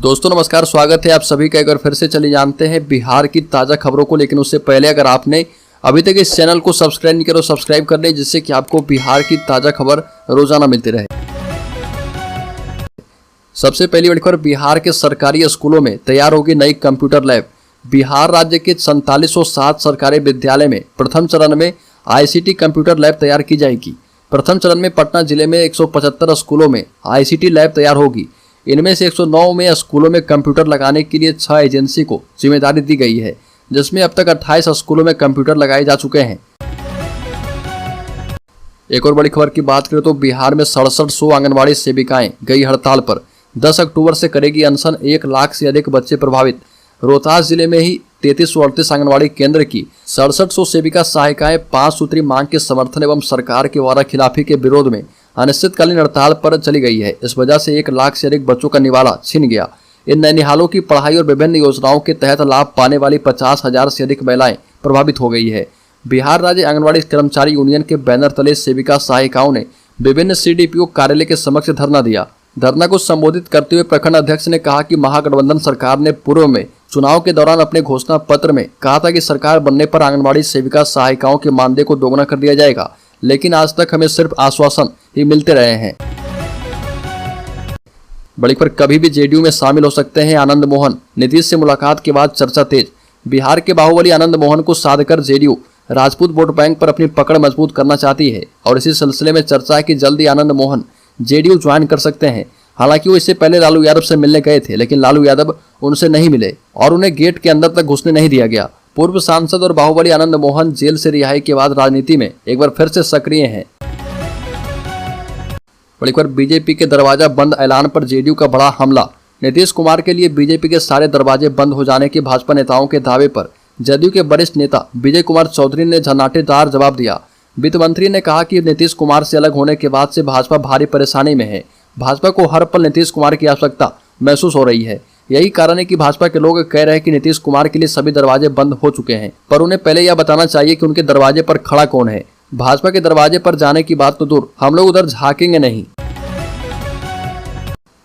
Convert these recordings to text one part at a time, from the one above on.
दोस्तों नमस्कार, स्वागत है आप सभी का। एक बार फिर से चलिए जानते हैं बिहार की ताज़ा खबरों को। लेकिन उससे पहले अगर आपने अभी तक इस चैनल को सब्सक्राइब नहीं करो, सब्सक्राइब कर लें, जिससे कि आपको बिहार की ताज़ा खबर रोजाना मिलती रहे। सबसे पहली बड़ी खबर, बिहार के सरकारी स्कूलों में तैयार होगी नई कंप्यूटर लैब। बिहार राज्य के 4707 सरकारी विद्यालय में प्रथम चरण में ICT कंप्यूटर लैब तैयार की जाएगी। प्रथम चरण में पटना जिले में 175 स्कूलों में ICT लैब तैयार होगी। इनमें से 109 में स्कूलों में कंप्यूटर लगाने के लिए 6 एजेंसी को जिम्मेदारी दी गई है, जिसमें अब तक 28 स्कूलों में कंप्यूटर लगाए जा चुके हैं। एक और बड़ी खबर की बात करें तो बिहार में 6700 आंगनबाड़ी सेविकाएं गई हड़ताल पर। 10 अक्टूबर से करेगी अनशन। 1 लाख से अधिक बच्चे प्रभावित। रोहतास जिले में ही 3338 आंगनबाड़ी केंद्र की 6700 सेविका सहायिकाएं 5 सूत्री मांग के समर्थन एवं सरकार की वादा खिलाफी के विरोध में अनिश्चितकालीन हड़ताल पर चली गई है। इस वजह से 1 लाख से अधिक बच्चों का निवाला छिन गया। इन नैनिहालों की पढ़ाई और विभिन्न योजनाओं के तहत लाभ पाने वाली 50,000 से अधिक महिलाएं प्रभावित हो गई है। बिहार राज्य आंगनबाड़ी कर्मचारी यूनियन के बैनर तले सेविका सहायिकाओं ने विभिन्न CDPO कार्यालय के समक्ष धरना दिया। धरना को संबोधित करते हुए प्रखंड अध्यक्ष ने कहा कि महागठबंधन सरकार ने पूर्व में चुनाव के दौरान अपने घोषणा पत्र में कहा था कि सरकार बनने पर आंगनबाड़ी सेविका सहायिकाओं के मानदेय को दोगुना कर दिया जाएगा, लेकिन आज तक हमें सिर्फ आश्वासन ही मिलते रहे हैं। बड़ी पर कभी भी JDU में शामिल हो सकते हैं आनंद मोहन। नीतीश से मुलाकात के बाद चर्चा तेज। बिहार के बाहुबली आनंद मोहन को साध कर JDU राजपूत वोट बैंक पर अपनी पकड़ मजबूत करना चाहती है और इसी सिलसिले में चर्चा है कि जल्दी आनंद मोहन JDU ज्वाइन कर सकते हैं। हालांकि वो इससे पहले लालू यादव से मिलने गए थे, लेकिन लालू यादव उनसे नहीं मिले और उन्हें गेट के अंदर तक घुसने नहीं दिया गया। पूर्व सांसद और बाहुबली आनंद मोहन जेल से रिहाई के बाद राजनीति में एक बार फिर से सक्रिय हैं। बड़ी खबर, बीजेपी के दरवाजा बंद ऐलान पर JDU का बड़ा हमला। नीतीश कुमार के लिए बीजेपी के सारे दरवाजे बंद हो जाने के भाजपा नेताओं के दावे पर जदयू के वरिष्ठ नेता विजय कुमार चौधरी ने झनाटेदार जवाब दिया। वित्त मंत्री ने कहा कि नीतीश कुमार से अलग होने के बाद से भाजपा भारी परेशानी में है। भाजपा को हर पल नीतीश कुमार की आवश्यकता महसूस हो रही है। यही कारण है कि भाजपा के लोग कह रहे हैं कि नीतीश कुमार के लिए सभी दरवाजे बंद हो चुके हैं, पर उन्हें पहले यह बताना चाहिए कि उनके दरवाजे पर खड़ा कौन है। भाजपा के दरवाजे पर जाने की बात तो दूर, हम लोग उधर झांकेंगे नहीं।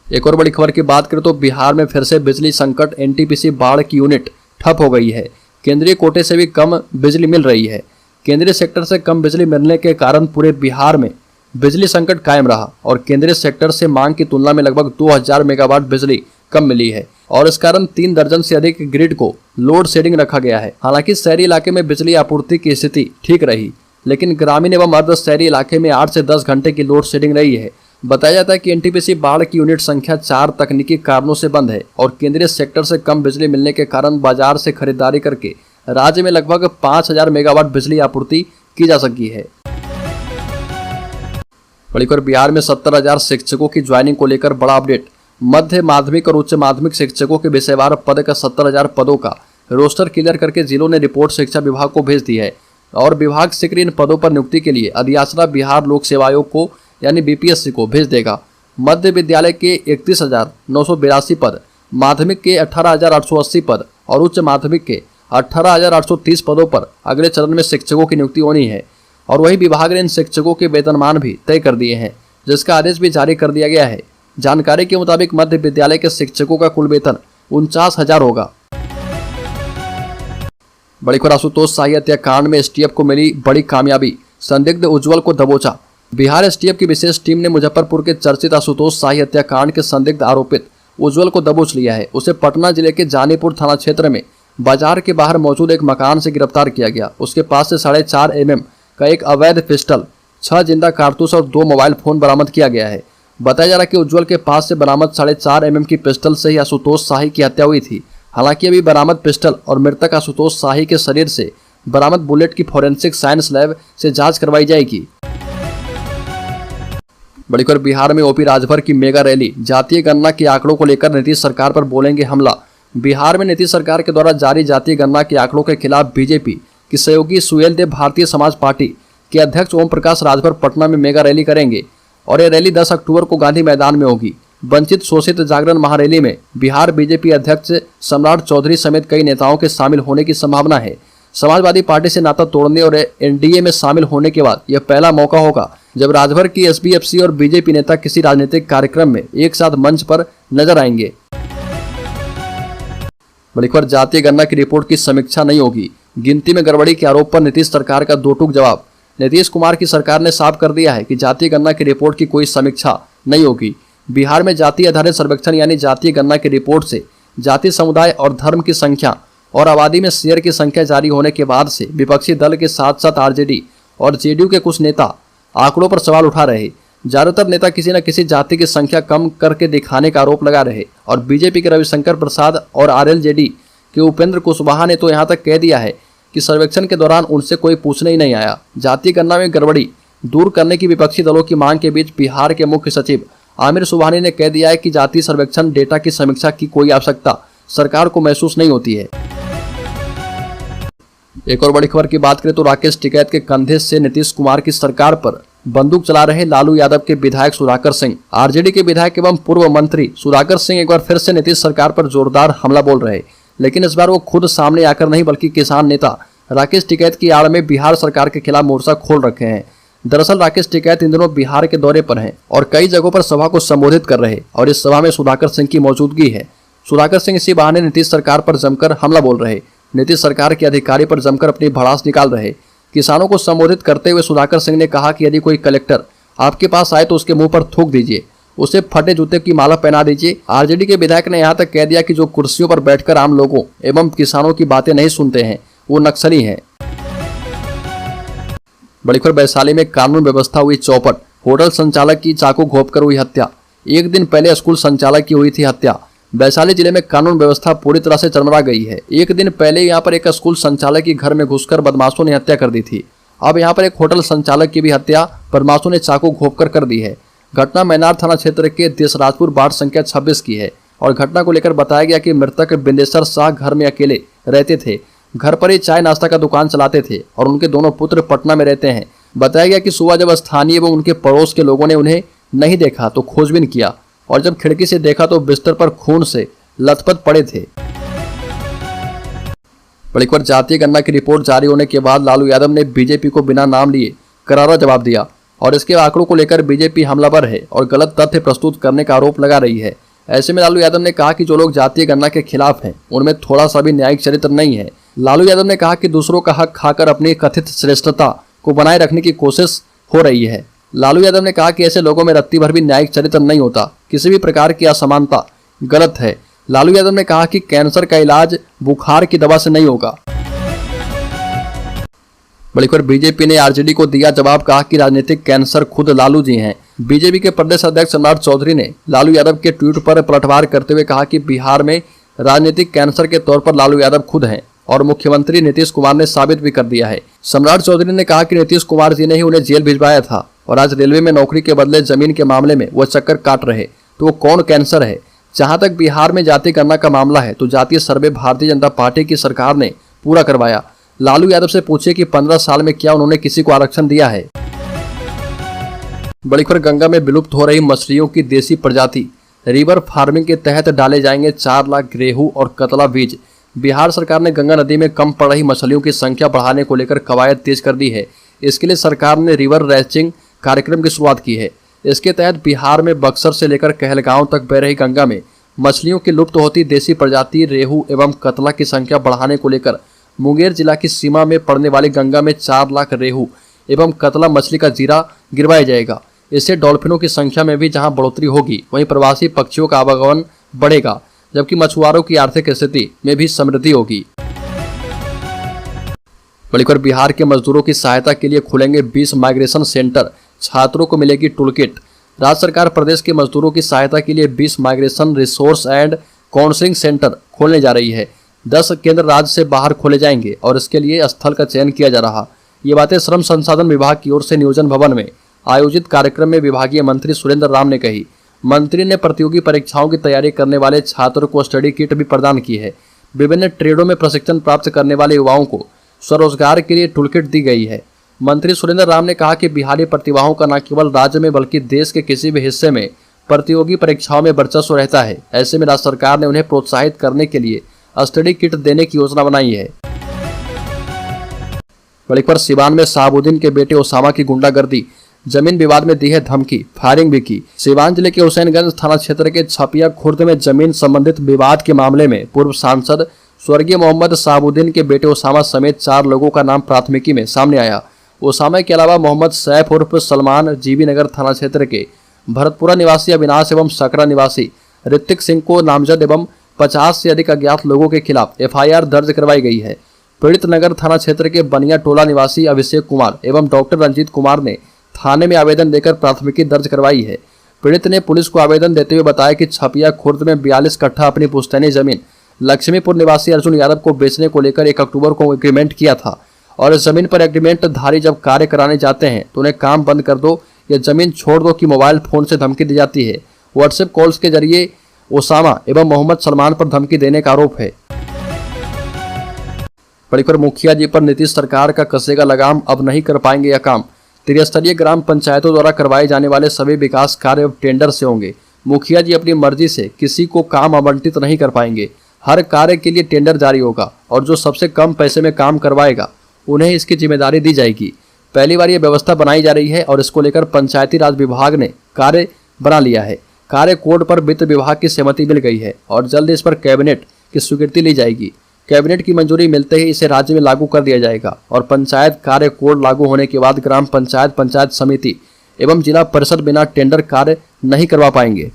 एक और बड़ी खबर की बात करें तो बिहार में फिर से बिजली संकट। NTPC बाढ़ की यूनिट ठप हो गई है। केंद्रीय कोटे से भी कम बिजली मिल रही है। केंद्रीय सेक्टर से कम बिजली मिलने के कारण पूरे बिहार में बिजली संकट कायम रहा और केंद्रीय सेक्टर से मांग की तुलना में लगभग 2000 मेगावाट बिजली कम मिली है और इस कारण 3 दर्जन से अधिक ग्रिड को लोड शेडिंग रखा गया है। हालांकि शहरी इलाके में बिजली आपूर्ति की स्थिति ठीक रही, लेकिन ग्रामीण एवं अर्ध शहरी इलाके में 8 से 10 घंटे की लोड शेडिंग रही है। बताया जाता है कि NTPC बाढ़ की यूनिट संख्या 4 तकनीकी कारणों से बंद है और केंद्रीय सेक्टर से कम बिजली मिलने के कारण बाजार से खरीदारी करके राज्य में लगभग 5000 मेगावाट बिजली आपूर्ति की जा सकी है। बड़ी खबर, बिहार में 70,000 शिक्षकों की ज्वाइनिंग को लेकर बड़ा अपडेट। मध्य माध्यमिक और उच्च माध्यमिक शिक्षकों के विषयवार पद का 70,000 पदों का रोस्टर क्लियर करके जिलों ने रिपोर्ट शिक्षा विभाग को भेज दी है और विभाग शीघ्र इन पदों पर नियुक्ति के लिए अधियाचना बिहार लोक सेवा आयोग को यानी BPSC को भेज देगा। मध्य विद्यालय के 31,982 पद, माध्यमिक के 18,880 पद और उच्च माध्यमिक के 18,830 पदों पर अगले चरण में शिक्षकों की नियुक्ति होनी है और वही विभाग ने इन शिक्षकों के वेतनमान भी तय कर दिए हैं, जिसका आदेश भी जारी कर दिया गया है। जानकारी के मुताबिक मध्य विद्यालय के शिक्षकों का कुल वेतन 49,000 होगा। बड़ी खबर, आशुतोष शाही हत्याकांड में STF को मिली बड़ी कामयाबी। संदिग्ध उज्जवल को दबोचा। बिहार STF की विशेष टीम ने मुजफ्फरपुर के चर्चित आशुतोष शाही हत्याकांड के संदिग्ध आरोपित उज्जवल को दबोच लिया है। उसे पटना जिले के जानीपुर थाना क्षेत्र में बाजार के बाहर मौजूद एक मकान से गिरफ्तार किया गया। उसके पास से 4.5 mm का एक अवैध पिस्टल, 6 जिंदा कारतूस और 2 मोबाइल फोन बरामद किया गया है। बताया जा रहा है कि उज्जवल के पास से बरामद 4.5 mm की पिस्टल से ही आशुतोष शाही की हत्या हुई थी। हालांकि अभी बरामद पिस्टल और मृतक आशुतोष शाही के शरीर से बरामद बुलेट की फोरेंसिक साइंस लैब से जांच करवाई जाएगी। बड़ी खबर, बिहार में OP राजभर की मेगा रैली। जातीय गणना के आंकड़ों को लेकर नीतीश सरकार पर बोलेंगे हमला। बिहार में नीतीश सरकार के द्वारा जारी जातीय गणना के आंकड़ों के खिलाफ बीजेपी की सहयोगी सुहेल देव भारतीय समाज पार्टी के अध्यक्ष ओम प्रकाश राजभर पटना में मेगा रैली करेंगे और यह रैली 10 अक्टूबर को गांधी मैदान में होगी। वंचित शोषित जागरण महारैली में बिहार बीजेपी अध्यक्ष सम्राट चौधरी समेत कई नेताओं के शामिल होने की संभावना है। समाजवादी पार्टी से नाता तोड़ने और NDA में शामिल होने के बाद यह पहला मौका होगा जब राजभर की SBFC और बीजेपी नेता किसी राजनीतिक कार्यक्रम में एक साथ मंच पर नजर आएंगे। बड़ी खबर, जातीय गणना की रिपोर्ट की समीक्षा नहीं होगी, गिनती में गड़बड़ी के आरोप पर नीतीश सरकार का दो टूक जवाब। नीतीश कुमार की सरकार ने साफ कर दिया है कि जातीय गणना की रिपोर्ट की कोई समीक्षा नहीं होगी। बिहार में जाति आधारित सर्वेक्षण यानी जातीय गणना की रिपोर्ट से जाति, समुदाय और धर्म की संख्या और आबादी में शेयर की संख्या जारी होने के बाद से विपक्षी दल के साथ साथ आरजेडी और जेडीयू के कुछ नेता आंकड़ों पर सवाल उठा रहे। ज्यादातर नेता किसी न किसी जाति की संख्या कम करके दिखाने का आरोप लगा रहे और बीजेपी के रविशंकर प्रसाद और आरएलजेडी के उपेंद्र कुशवाहा ने तो यहां तक कह दिया है कि सर्वेक्षण के दौरान उनसे कोई पूछने ही नहीं आया। जातीय गणना में गड़बड़ी दूर करने की विपक्षी दलों की मांग के बीच बिहार के मुख्य सचिव आमिर सुबहानी ने कह दिया है कि जातीय सर्वेक्षण डेटा की समीक्षा की कोई आवश्यकता सरकार को महसूस नहीं होती है। एक और बड़ी खबर की बात करें तो राकेश टिकैत के कंधे से नीतीश कुमार की सरकार पर बंदूक चला रहे लालू यादव के विधायक सुधाकर सिंह। आरजेडी के विधायक एवं पूर्व मंत्री सुधाकर सिंह एक बार फिर से नीतीश सरकार पर जोरदार हमला बोल रहे, लेकिन इस बार वो खुद सामने आकर नहीं बल्कि किसान नेता राकेश टिकैत की आड़ में बिहार सरकार के खिलाफ मोर्चा खोल रखे हैं। दरअसल राकेश टिकैत इन दिनों बिहार के दौरे पर हैं और कई जगहों पर सभा को संबोधित कर रहे और इस सभा में सुधाकर सिंह की मौजूदगी है। सुधाकर सिंह इसी बहाने नीतीश सरकार पर जमकर हमला बोल रहे, नीतीश सरकार के अधिकारी पर जमकर अपनी भड़ास निकाल रहे। किसानों को संबोधित करते हुए सुधाकर सिंह ने कहा कि यदि कोई कलेक्टर आपके पास आए तो उसके मुंह पर थूक दीजिए, उसे फटे जूते की माला पहना दीजिए। आरजेडी के विधायक ने यहां तक कह दिया कि जो कुर्सियों पर बैठकर आम लोगों एवं किसानों की बातें नहीं सुनते हैं वो नक्सली हैं। बड़ी खबर, वैशाली में कानून व्यवस्था हुई चौपट, होटल संचालक की चाकू घोंपकर हुई हत्या। एक दिन पहले स्कूल संचालक की हुई थी हत्या। वैशाली जिले में कानून व्यवस्था पूरी तरह से चरमरा गई है। एक दिन पहले यहां पर एक स्कूल संचालक की घर में घुसकर बदमाशों ने हत्या कर दी थी। अब यहां पर एक होटल संचालक की भी हत्या बदमाशों ने चाकू घोंपकर कर दी है। घटना मैनार थाना क्षेत्र के देशराजपुर वार्ड संख्या 26 की है और घटना को लेकर बताया गया कि मृतक बिंदेश्वर शाह घर में अकेले रहते थे। घर पर ही चाय नाश्ता का दुकान चलाते थे और उनके दोनों पुत्र पटना में रहते हैं। बताया गया कि सुबह जब स्थानीय एवं उनके पड़ोस के लोगों ने उन्हें नहीं देखा तो खोजबीन किया और जब खिड़की से देखा तो बिस्तर पर खून से लथपथ पड़े थे। बड़ी खबर, जातीय गणना की रिपोर्ट जारी होने के बाद लालू यादव ने बीजेपी को बिना नाम लिए करारा जवाब दिया और इसके आंकड़ों को लेकर बीजेपी हमलावर है और गलत तथ्य प्रस्तुत करने का आरोप लगा रही है। ऐसे में लालू यादव ने कहा कि जो लोग जातीय गणना के खिलाफ हैं उनमें थोड़ा सा भी न्यायिक चरित्र नहीं है। लालू यादव ने कहा कि दूसरों का हक खाकर अपनी कथित श्रेष्ठता को बनाए रखने की कोशिश हो रही है। लालू यादव ने कहा कि ऐसे लोगों में रत्ती भर भी न्यायिक चरित्र नहीं होता, किसी भी प्रकार की असमानता गलत है। लालू यादव ने कहा कि कैंसर का इलाज बुखार की दवा से नहीं होगा। बड़ी खबर, बीजेपी ने आरजेडी को दिया जवाब, कहा कि राजनीतिक कैंसर खुद लालू जी हैं। बीजेपी के प्रदेश अध्यक्ष सम्राट चौधरी ने लालू यादव के ट्वीट पर पलटवार करते हुए कहा कि बिहार में राजनीतिक कैंसर के तौर पर लालू यादव खुद हैं और मुख्यमंत्री नीतीश कुमार ने साबित भी कर दिया है। सम्राट चौधरी ने कहा कि नीतीश कुमार जी ने ही उन्हें जेल भिजवाया था और आज रेलवे में नौकरी के बदले जमीन के मामले में वह चक्कर काट रहे, तो वो कौन कैंसर है। जहां तक बिहार में जाति गणना का मामला है तो जातीय सर्वे भारतीय जनता पार्टी की सरकार ने पूरा करवाया। लालू यादव से पूछे कि 15 साल में क्या उन्होंने किसी को आरक्षण दिया है। बड़ी खबर, गंगा में विलुप्त हो रही मछलियों की देसी प्रजाति रिवर फार्मिंग के तहत डाले जाएंगे 4 लाख रेहू और कतला बीज। बिहार सरकार ने गंगा नदी में कम पड़ रही मछलियों की संख्या बढ़ाने को लेकर कवायद तेज कर दी है। इसके लिए सरकार ने रिवर रैंचिंग कार्यक्रम की शुरुआत की है। इसके तहत बिहार में बक्सर से लेकर कहलगांव तक बह रही गंगा में मछलियों की लुप्त होती देसी प्रजाति रेहू एवं कतला की संख्या बढ़ाने को लेकर मुंगेर जिला की सीमा में पड़ने वाली गंगा में 4 लाख रेहू एवं कतला मछली का जीरा गिरवाया जाएगा। इससे डॉल्फिनों की संख्या में भी जहां बढ़ोतरी होगी वहीं प्रवासी पक्षियों का आवागमन बढ़ेगा, जबकि मछुआरों की आर्थिक स्थिति में भी समृद्धि होगी। बड़ी खबर, बिहार के मजदूरों की सहायता के लिए खुलेंगे 20 माइग्रेशन सेंटर, छात्रों को मिलेगी टूल किट। राज्य सरकार प्रदेश के मजदूरों की सहायता के लिए 20 migration resource and counselling centre खोलने जा रही है। 10 केंद्र राज्य से बाहर खोले जाएंगे और इसके लिए स्थल का चयन किया जा रहा। ये बातें श्रम संसाधन विभाग की ओर से नियोजन भवन में आयोजित कार्यक्रम में विभागीय मंत्री सुरेंद्र राम ने कही। मंत्री ने प्रतियोगी परीक्षाओं की तैयारी करने वाले छात्रों को स्टडी किट भी प्रदान की है। विभिन्न ट्रेडों में प्रशिक्षण प्राप्त करने वाले युवाओं को स्वरोजगार के लिए टूल किट दी गई है। मंत्री सुरेंद्र राम ने कहा कि बिहारी प्रतिभाओं का न केवल राज्य में बल्कि देश के किसी भी हिस्से में प्रतियोगी परीक्षाओं में वर्चस्व रहता है। ऐसे में राज्य सरकार ने उन्हें प्रोत्साहित करने के लिए स्टडी किट देने की योजना बनाई है। बड़ी खबर, सिवान में शहाबुद्दीन के बेटे ओसामा की गुंडागर्दी, जमीन विवाद में दी है धमकी, फायरिंग भी की। सिवान जिले के हुसैनगंज थाना क्षेत्र के छपिया खुर्द में जमीन संबंधित विवाद के मामले में पूर्व सांसद स्वर्गीय मोहम्मद साबुद्दीन के बेटे ओसामा समेत 4 लोगों का नाम प्राथमिकी में सामने आया। ओसामा के अलावा मोहम्मद सैफ उर्फ सलमान जीबी नगर थाना क्षेत्र के भरतपुरा निवासी अविनाश एवं सकरा निवासी ऋतिक सिंह को नामजद एवं 50 से अधिक अज्ञात लोगों के खिलाफ एफआईआर दर्ज करवाई गई है। पीड़ित नगर थाना क्षेत्र के बनिया टोला निवासी अभिषेक कुमार एवं डॉक्टर रंजीत कुमार ने थाने में आवेदन देकर प्राथमिकी दर्ज करवाई है। पीड़ित ने पुलिस को आवेदन देते हुए बताया कि छपिया खुर्द में 42 कट्ठा अपनी पुश्तैनी जमीन लक्ष्मीपुर निवासी अर्जुन यादव को बेचने को लेकर 1 अक्टूबर को एग्रीमेंट किया था और इस जमीन पर एग्रीमेंट धारी जब कार्य कराने जाते हैं तो उन्हें काम बंद कर दो या जमीन छोड़ दो की मोबाइल फोन से धमकी दी जाती है। व्हाट्सएप कॉल्स के जरिए ओसामा एवं मोहम्मद सलमान पर धमकी देने का आरोप है। पड़ीपर मुखिया जी पर नीतीश सरकार का कसेगा लगाम, अब नहीं कर पाएंगे यह काम। त्रिस्तरीय ग्राम पंचायतों द्वारा करवाए जाने वाले सभी विकास कार्य अब टेंडर से होंगे। मुखिया जी अपनी मर्जी से किसी को काम आवंटित नहीं कर पाएंगे। हर कार्य के लिए टेंडर जारी होगा और जो सबसे कम पैसे में काम करवाएगा उन्हें इसकी जिम्मेदारी दी जाएगी। पहली बार यह व्यवस्था बनाई जा रही है और इसको लेकर पंचायती राज विभाग ने कार्य बना लिया है। कार्य कोड पर वित्त विभाग की सहमति मिल गई है और जल्द इस पर कैबिनेट की स्वीकृति ली जाएगी। कैबिनेट की मंजूरी मिलते ही इसे राज्य में लागू कर दिया जाएगा और पंचायत कार्य कोड लागू होने के बाद ग्राम पंचायत, पंचायत समिति एवं जिला परिषद बिना टेंडर कार्य नहीं करवा पाएंगे।